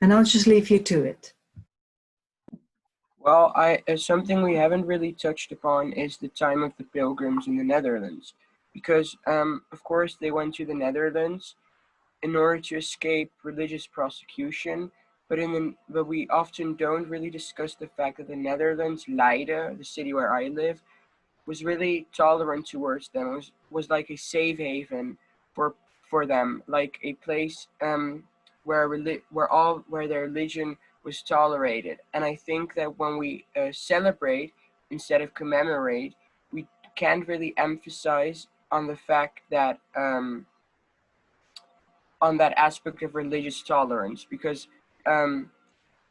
And I'll just leave you to it. Well, something we haven't really touched upon is the time of the Pilgrims in the Netherlands, because of course they went to the Netherlands in order to escape religious prosecution, but we often don't really discuss the fact that the Netherlands, Leiden, the city where I live, was really tolerant towards them. Was like a safe haven for them, like a place where their religion was tolerated. And I think that when we celebrate instead of commemorate, we can't really emphasize on the fact that on that aspect of religious tolerance, because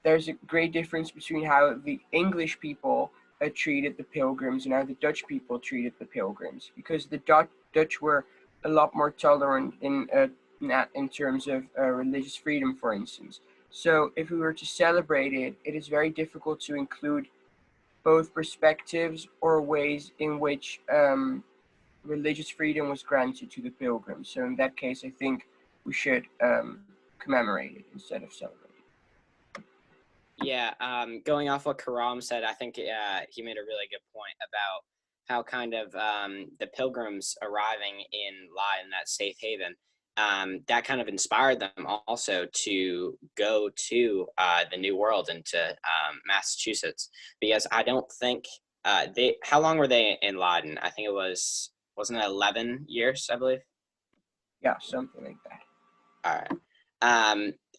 there's a great difference between how the English people treated the Pilgrims and how the Dutch people treated the Pilgrims, because the Dutch were a lot more tolerant in terms of religious freedom, for instance. So if we were to celebrate it, it is very difficult to include both perspectives or ways in which religious freedom was granted to the Pilgrims. So in that case, I think we should commemorate it instead of celebrate. Yeah, going off what Karam said, I think he made a really good point about how kind of the Pilgrims arriving in Leiden, that safe haven, that kind of inspired them also to go to the New World and to Massachusetts, because I don't think how long were they in Leiden? I think wasn't it 11 years, I believe? Yeah, something like that. All right.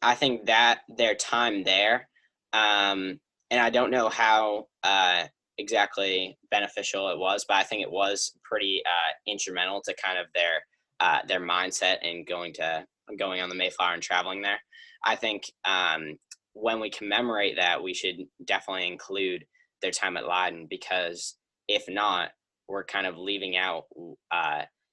I think that their time there, and I don't know how exactly beneficial it was, but I think it was pretty instrumental to kind of their mindset and going on the Mayflower and traveling there. I think when we commemorate that, we should definitely include their time at Leiden, because if not, we're kind of leaving out.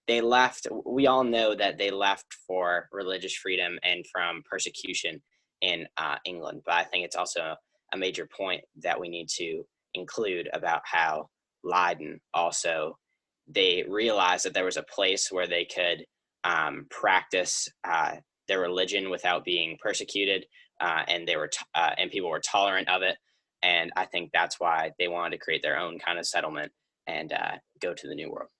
They left. We all know that they left for religious freedom and from persecution in England, but I think it's also a major point that we need to include about how Leiden also, they realized that there was a place where they could practice their religion without being persecuted, and and people were tolerant of it. And I think that's why they wanted to create their own kind of settlement and go to the New World.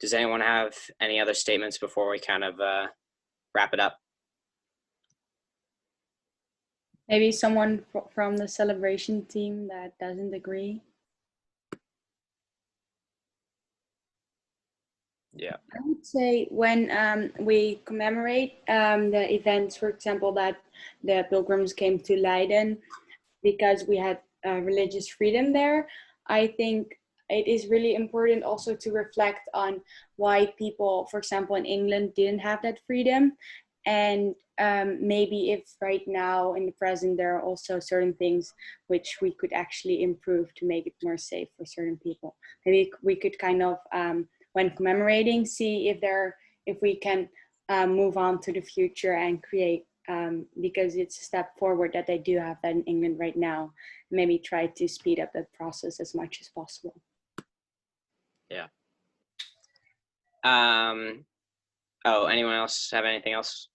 Does anyone have any other statements before we kind of wrap it up? Maybe someone from the celebration team that doesn't agree. Yeah. I would say when we commemorate the events, for example, that the Pilgrims came to Leiden because we had religious freedom there, I think it is really important also to reflect on why people, for example, in England didn't have that freedom. And maybe if right now in the present, there are also certain things which we could actually improve to make it more safe for certain people. Maybe we could kind of, when commemorating, see if we can move on to the future and create, because it's a step forward that they do have that in England right now. Maybe try to speed up that process as much as possible. Yeah. Oh, anyone else have anything else?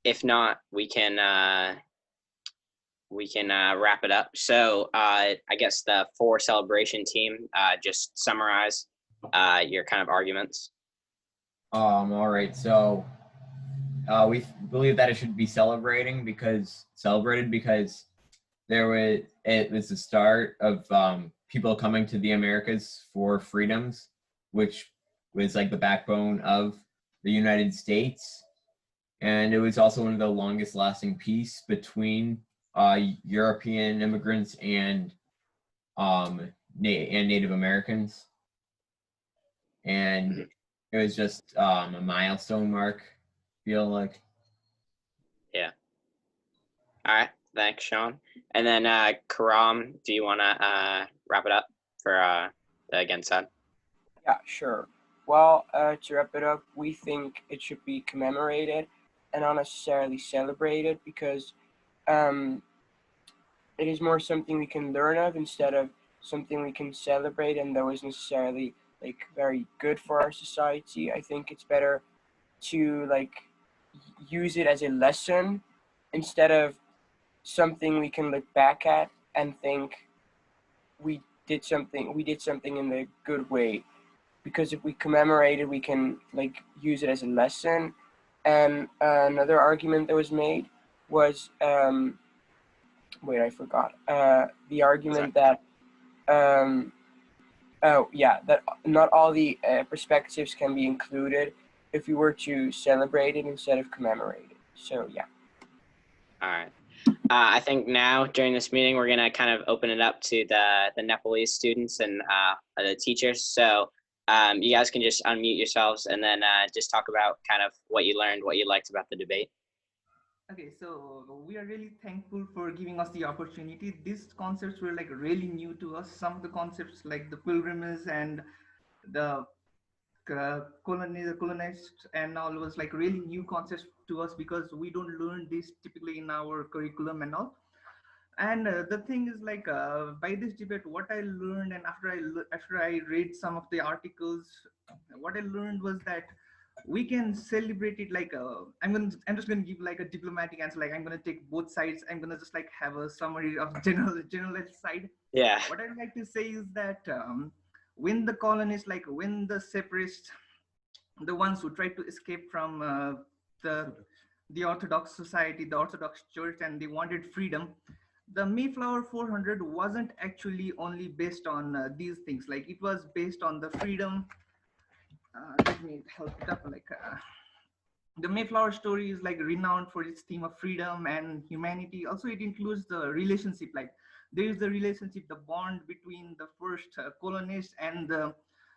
If not, we can wrap it up. So I guess the four celebration team, just summarize your kind of arguments. All right. So we believe that it should be celebrated because it was the start of people coming to the Americas for freedoms, which was like the backbone of the United States. And it was also one of the longest lasting peace between European immigrants and Native Americans. And it was just a milestone mark, feel like. Yeah. All right. Thanks, Sean. And then Karam, do you want to wrap it up for the against side? Yeah, sure. Well, to wrap it up, we think it should be commemorated and not necessarily celebrated, because it is more something we can learn of instead of something we can celebrate, and that was necessarily like very good for our society. I think it's better to like use it as a lesson instead of something we can look back at and think we did something in the good way, because if we commemorate it we can like use it as a lesson. And another argument that was made was wait, I forgot the argument that oh yeah, that not all the perspectives can be included if we were to celebrate it instead of commemorate it. So yeah. All right. I think now during this meeting, we're gonna kind of open it up to the Nepalese students and the teachers. So you guys can just unmute yourselves and then just talk about kind of what you learned, what you liked about the debate. Okay, so we are really thankful for giving us the opportunity. These concepts were like really new to us. Some of the concepts like the pilgrimage and the colonist and all was like really new concepts to us because we don't learn this typically in our curriculum and all. And the thing is like by this debate, what I learned, and after I read some of the articles, what I learned was that we can celebrate it like I'm just gonna give like a diplomatic answer. Like I'm gonna take both sides. I'm gonna just like have a summary of generalist side. Yeah. What I'd like to say is that when the colonists, like when the separatists, the ones who tried to escape from the Orthodox society, the Orthodox Church, and they wanted freedom, the Mayflower 400 wasn't actually only based on these things. Like it was based on the freedom. Let me help it up. Like the Mayflower story is like renowned for its theme of freedom and humanity. Also, it includes the relationship. Like there is the relationship, the bond between the first colonists and the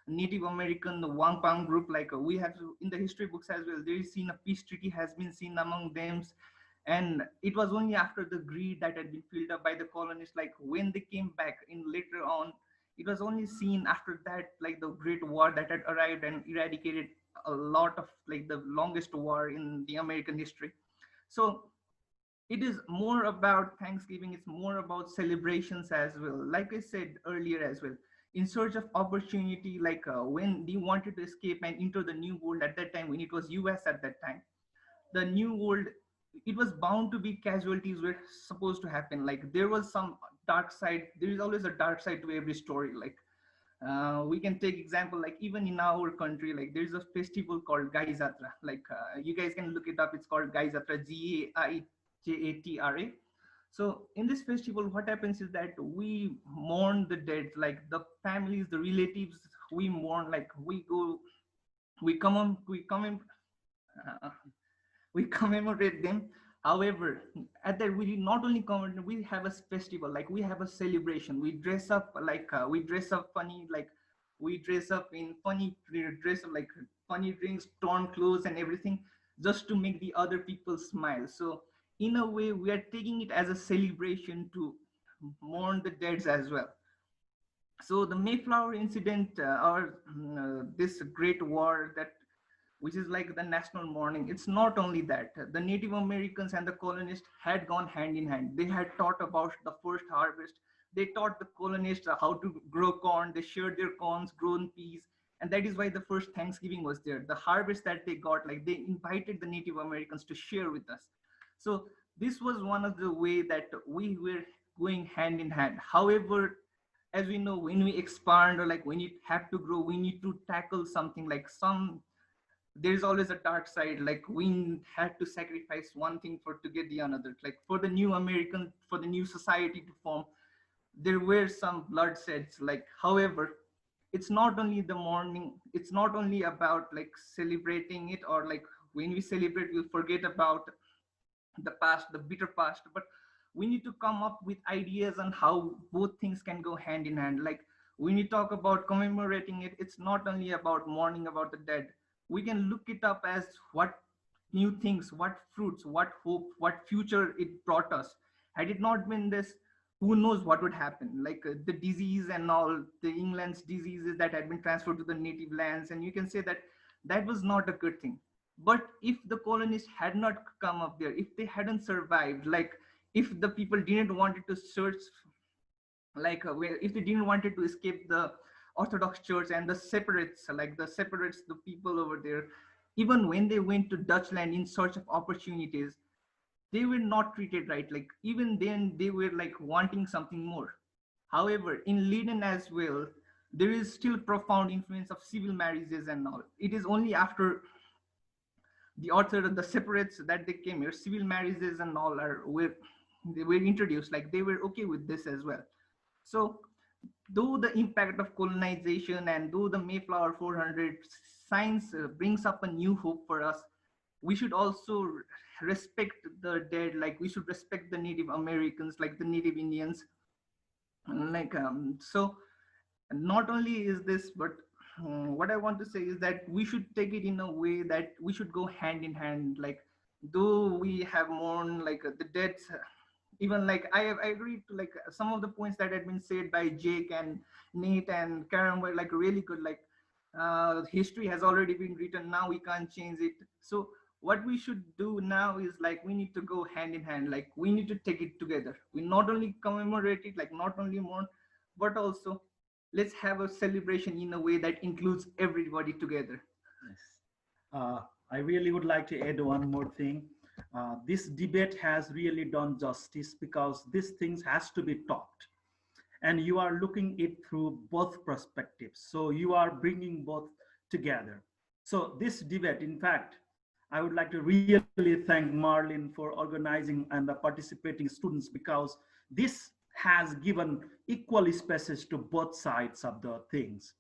Native American, the Wampang group. Like we have in the history books as well, there is seen a peace treaty has been seen among them. And it was only after the greed that had been filled up by the colonists, like when they came back in later on, it was only seen after that, like the Great War that had arrived and eradicated a lot of like the longest war in the American history. So it is more about Thanksgiving, it's more about celebrations as well. Like I said earlier as well, in search of opportunity, like when they wanted to escape and enter the new world at that time, when it was US at that time, the new world, it was bound to be casualties were supposed to happen. Like there was some dark side, there is always a dark side to every story. Like we can take example, like even in our country, like there's a festival called Gai Jatra. Like you guys can look it up, it's called Gai Jatra, Gaijatra. So in this festival, what happens is that we mourn the dead, like the families, the relatives, we mourn, like we go, uh, we commemorate them. However, at that we not only commemorate, we have a festival, like we have a celebration. We dress up like we dress up funny, like we dress up in funny dress up like funny drinks, torn clothes, and everything, just to make the other people smile. So in a way, we are taking it as a celebration to mourn the dead as well. So the Mayflower incident, or this great war that which is like the national mourning. It's not only that. The Native Americans and the colonists had gone hand in hand. They had taught about the first harvest. They taught the colonists how to grow corn. They shared their corns, grown peas. And that is why the first Thanksgiving was there. The harvest that they got, like they invited the Native Americans to share with us. So this was one of the way that we were going hand in hand. However, as we know, when we expand or like when you have to grow, we need to tackle something like there's always a dark side. Like we had to sacrifice one thing for to get the another. Like for the new American, for the new society to form, there were some bloodsheds. Like however, it's not only the mourning, it's not only about like celebrating it, or like when we celebrate we'll forget about the past, the bitter past, but we need to come up with ideas on how both things can go hand in hand. Like when you talk about commemorating it, it's not only about mourning about the dead. We can look it up as what new things, what fruits, what hope, what future it brought us. Had it not been this, who knows what would happen. Like the disease and all the England's diseases that had been transferred to the native lands, and you can say that that was not a good thing. But if the colonists had not come up there, if they hadn't survived, like if the people didn't wanted to search, like if they didn't wanted to escape the Orthodox Church and the separates, the people over there, even when they went to Dutchland in search of opportunities, they were not treated right. Like even then they were like wanting something more. However, in Leiden as well, there is still profound influence of civil marriages and all. It is only after the author, the separates that they came here, civil marriages and all they were introduced. Like they were okay with this as well. So though the impact of colonization and though the Mayflower 400 science brings up a new hope for us, we should also respect the dead. Like we should respect the Native Americans, like the Native Indians. And so not only is this, but what I want to say is that we should take it in a way that we should go hand in hand. Like though we have mourned like the dead, even like I agree to like some of the points that had been said by Jake and Nate and Karen were like really good. Like history has already been written, now we can't change it. So what we should do now is like we need to go hand in hand. Like we need to take it together. We not only commemorate it, like not only mourn, but also let's have a celebration in a way that includes everybody together. Yes. I really would like to add one more thing. This debate has really done justice because these things has to be talked, and you are looking it through both perspectives. So you are bringing both together. So this debate, in fact, I would like to really thank Marlene for organizing and the participating students, because this has given equal spaces to both sides of the things.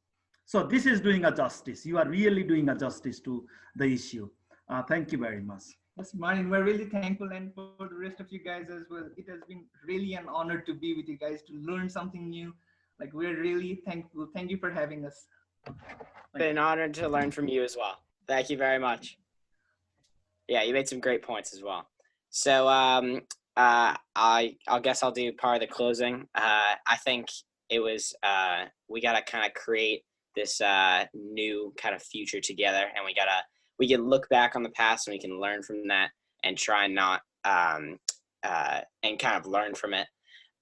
So this is doing a justice. You are really doing a justice to the issue. Thank you very much. Yes, Martin, we're really thankful, and for the rest of you guys as well. It has been really an honor to be with you guys, to learn something new. Like we're really thankful. Thank you for having us. Been honored to learn from you as well. Thank you very much. Yeah, you made some great points as well. So I'll guess I'll do part of the closing. I think it was we gotta kind of create this new kind of future together, and we can look back on the past and we can learn from that and try not and kind of learn from it.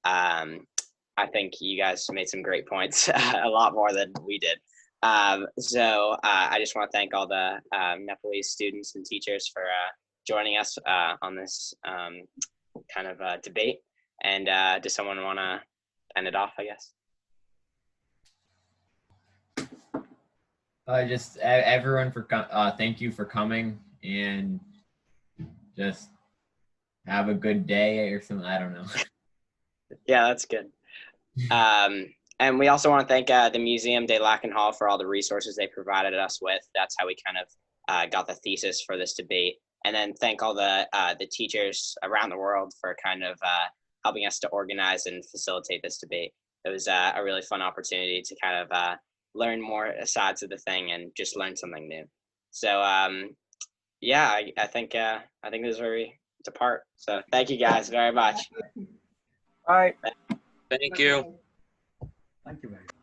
I think you guys made some great points, a lot more than we did. So I just want to thank all the Nepalese students and teachers for joining us on this kind of debate. And does someone want to end it off, I guess? Just everyone for thank you for coming, and just have a good day or something. I don't know. Yeah, that's good. And we also want to thank the Museum de Lakenhal for all the resources they provided us with. That's how we kind of got the thesis for this debate. And then thank all the teachers around the world for kind of helping us to organize and facilitate this debate. It was a really fun opportunity to kind of learn more sides of the thing and just learn something new. So yeah, I think this is where we depart. So thank you guys very much. All right. Thank you. Thank you very much.